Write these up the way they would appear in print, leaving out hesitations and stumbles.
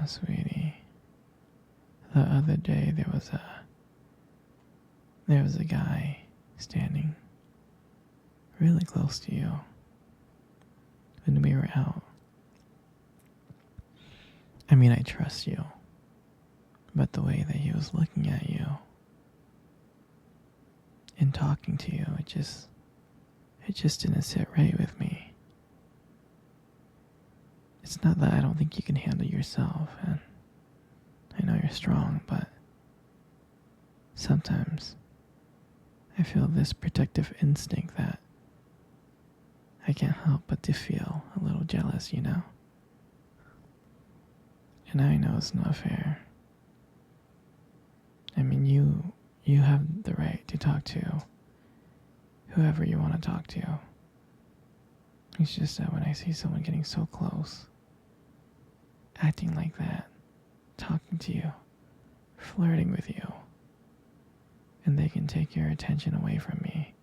sweetie. The other day there was a guy standing really close to you when we were out. I mean, I trust you, but the way that he was looking at you and talking to you, it just didn't sit right with me. It's not that I don't think you can handle yourself, and I know you're strong, but sometimes I feel this protective instinct that I can't help but to feel a little jealous, you know? And I know it's not fair. I mean, you have the right to talk to whoever you want to talk to. It's just that when I see someone getting so close, acting like that, talking to you, flirting with you, and they can take your attention away from me,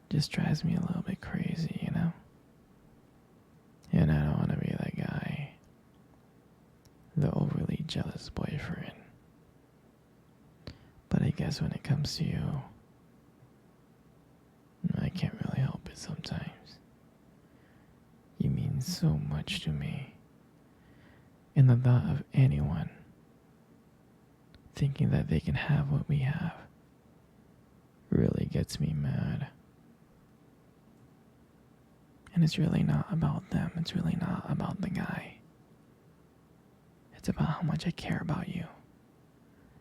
just drives me a little bit crazy, you know? And I don't want to be that guy, the overly jealous boyfriend. But I guess when it comes to you, I can't really help it sometimes. You mean so much to me. And the thought of anyone thinking that they can have what we have really gets me mad. And it's really not about them. It's really not about the guy. It's about how much I care about you.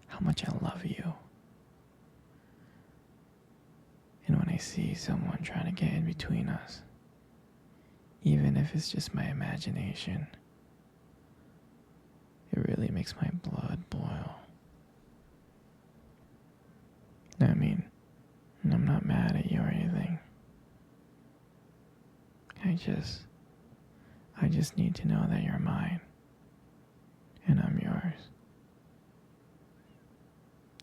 How much I love you. And when I see someone trying to get in between us, even if it's just my imagination, it really makes my blood boil. I mean, I'm not mad at you or anything. I just need to know that you're mine, and I'm yours.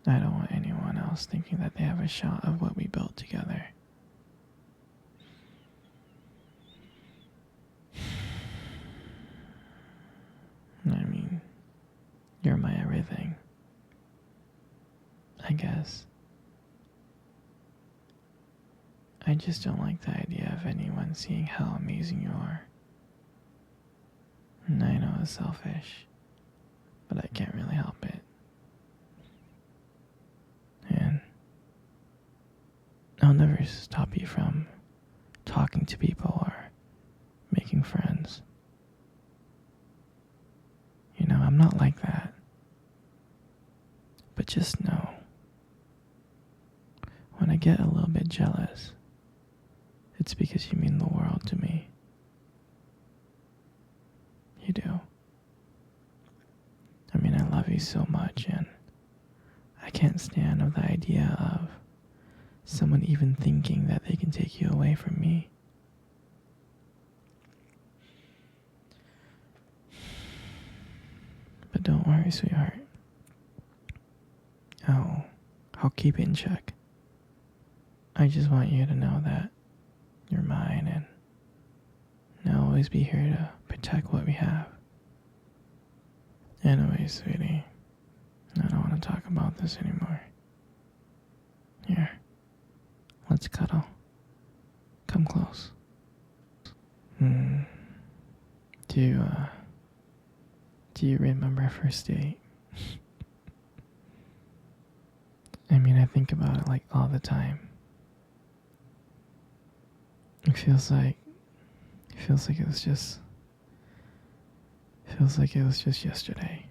I don't want anyone else thinking that they have a shot of what we built together. I mean, you're my everything, I guess. I just don't like the idea of anyone seeing how amazing you are. And I know it's selfish, but I can't really help it. And I'll never stop you from talking to people or making friends. You know, I'm not like that. But just know, when I get a little bit jealous, it's because you mean the world to me. You do. I mean, I love you so much, and I can't stand the idea of someone even thinking that they can take you away from me. But don't worry, sweetheart. I'll keep it in check. I just want you to know that you're mine, and I'll always be here to protect what we have. Anyway, sweetie, I don't want to talk about this anymore. Here, let's cuddle. Come close. Do you remember our first date? I mean, I think about it like all the time. It feels like it was just yesterday.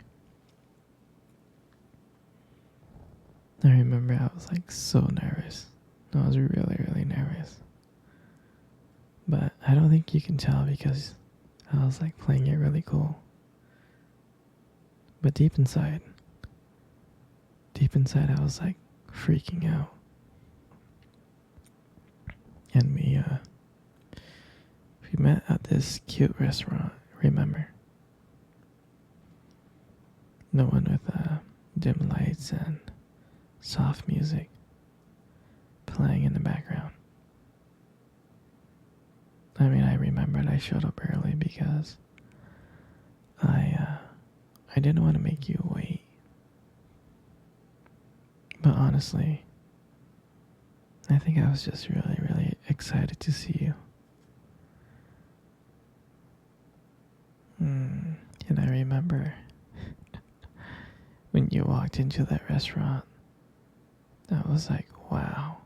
I remember I was like so nervous. I was really, really nervous. But I don't think you can tell because I was like playing it really cool. But deep inside I was like freaking out. And we met at this cute restaurant, remember? The one with dim lights and soft music playing in the background. I mean, I remembered I showed up early because I I didn't want to make you wait. But honestly, I think I was just really, really excited to see you. And I remember when you walked into that restaurant, I was like, wow.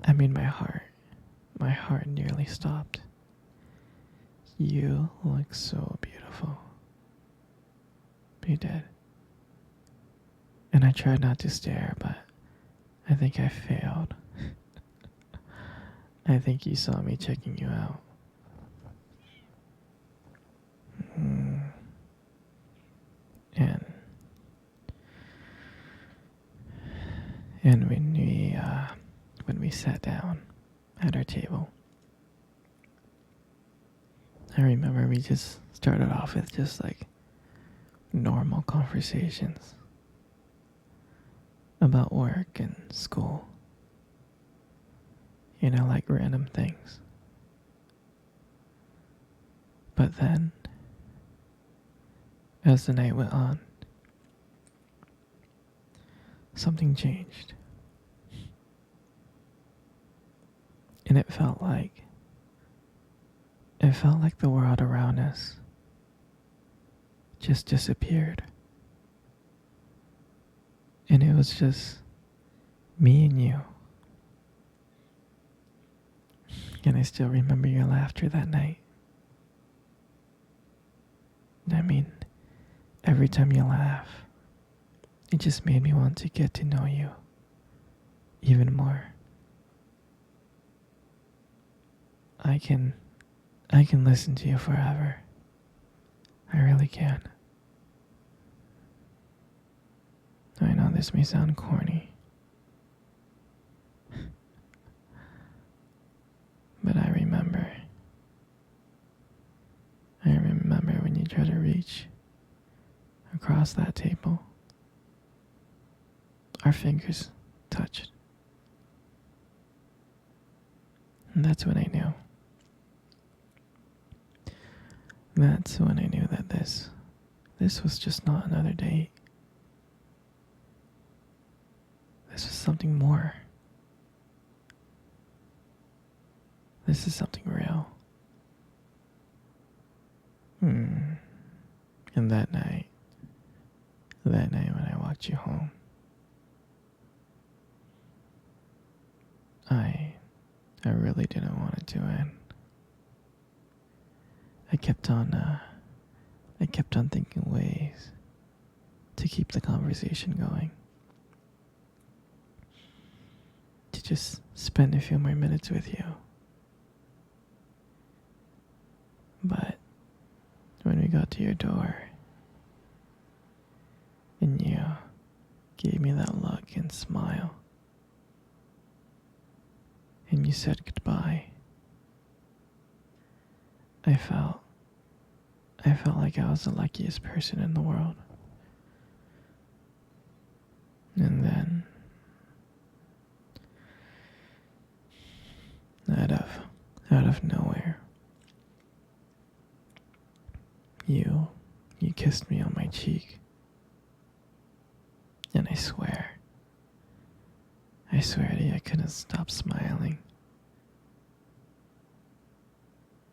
I mean, my heart nearly stopped. You look so beautiful. You did. And I tried not to stare, but I think I failed. I think you saw me checking you out. And and when we sat down at our table, I remember we just started off with just like normal conversations about work and school. You know, like random things. But then, as the night went on, something changed. And it felt like the world around us just disappeared. And it was just me and you. And I still remember your laughter that night. I mean, every time you laugh, it just made me want to get to know you even more. I can listen to you forever. I really can. I know this may sound corny, but I remember when you tried to reach across that table. Our fingers touched. And that's when I knew. That's when I knew that this was just not another date. This was something more. This is something real. And that night when I walked you home, I really didn't want it to end. I kept on thinking ways to keep the conversation going. To just spend a few more minutes with you. But when we got to your door, and you gave me that look and smile, and you said goodbye, I felt like I was the luckiest person in the world. And then, out of nowhere, you kissed me on my cheek. And I swear to you, I couldn't stop smiling.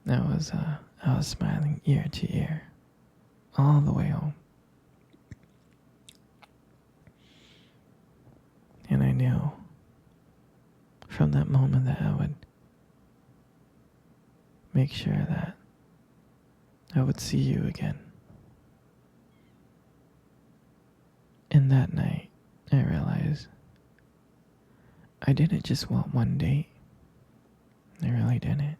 I was smiling ear to ear, all the way home. And I knew from that moment that I would make sure that I would see you again. And that night, I realized I didn't just want one date. I really didn't.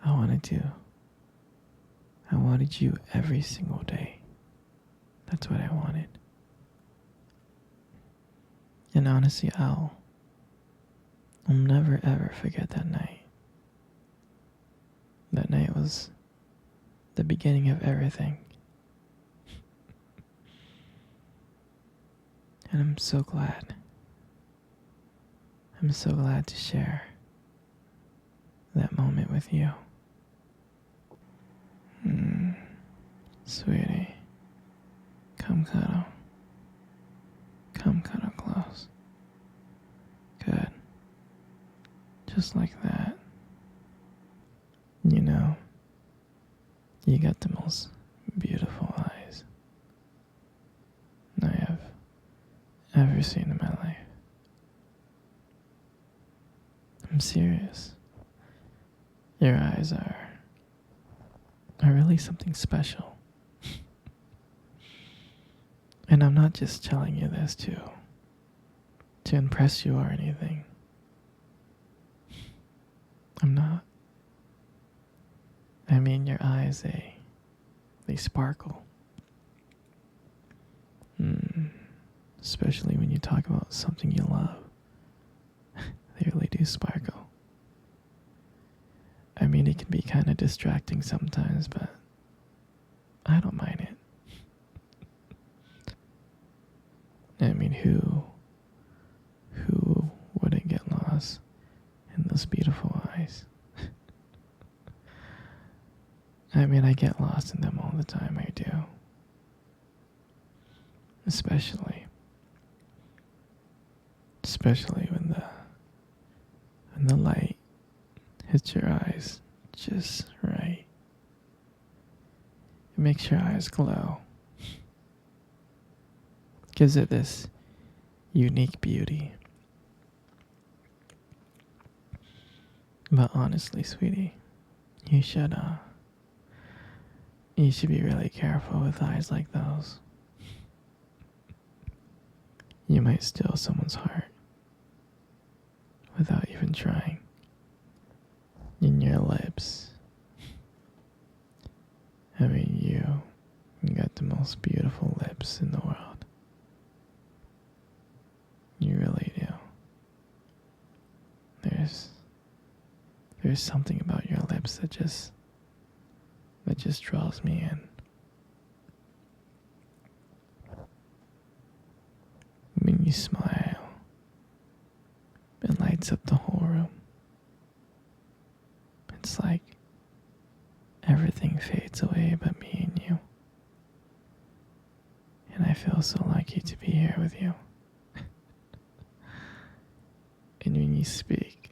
I wanted you every single day. That's what I wanted. And honestly, I'll never ever forget that night. That night was the beginning of everything. And I'm so glad to share that moment with you. Sweetie, come cuddle. Come cuddle close. Good. Just like that. You know, you got the most beautiful eyes I have ever seen in my life. I'm serious. Your eyes are really something special. And I'm not just telling you this to impress you or anything. I'm not. I mean, your eyes, they sparkle. Especially when you talk about something you love. They really do sparkle. I mean, it can be kind of distracting sometimes, but I don't mind it. I mean, who wouldn't get lost in those beautiful eyes? I mean, I get lost in them all the time, I do. Especially when the light hits your eyes just right. It makes your eyes glow. Gives it this unique beauty. But honestly, sweetie, you should be really careful with eyes like those. You might steal someone's heart without even trying. In your lips. I mean, you got the most beautiful lips in the world. You really do. There's something about your lips that just draws me in. When you smile, it lights up the whole room. It's like everything fades away but me and you. And I feel so lucky to be here with you. And when you speak,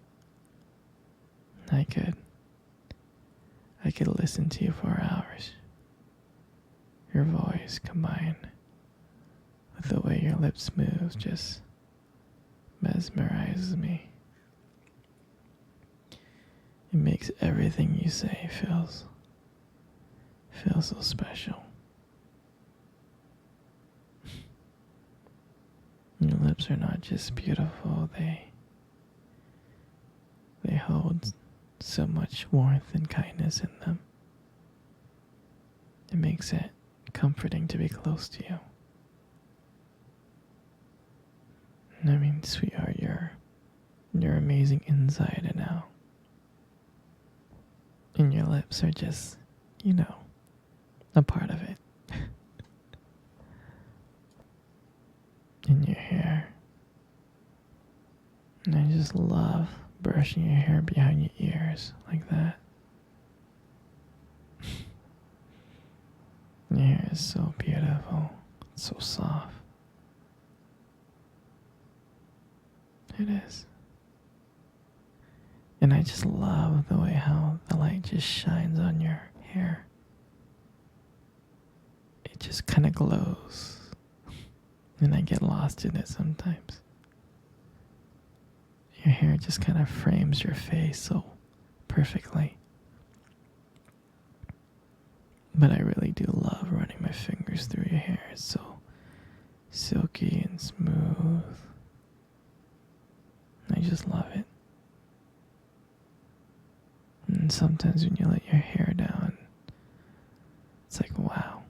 I could listen to you for hours. Your voice combined with the way your lips move just mesmerizes me. It makes everything you say feel so special. Your lips are not just beautiful, they hold so much warmth and kindness in them. It makes it comforting to be close to you. I mean, sweetheart, you're amazing inside and out. And your lips are just, a part of it. And your hair. And I just love brushing your hair behind your ears like that. Your hair is so beautiful. It's so soft. It is. And I just love the way how the light just shines on your hair. It just kind of glows. And I get lost in it sometimes. Your hair just kind of frames your face so perfectly. But I really do love running my fingers through your hair. It's so silky and smooth. I just love it. And sometimes when you let your hair down, it's like, wow.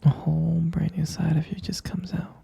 A whole brand new side of you just comes out.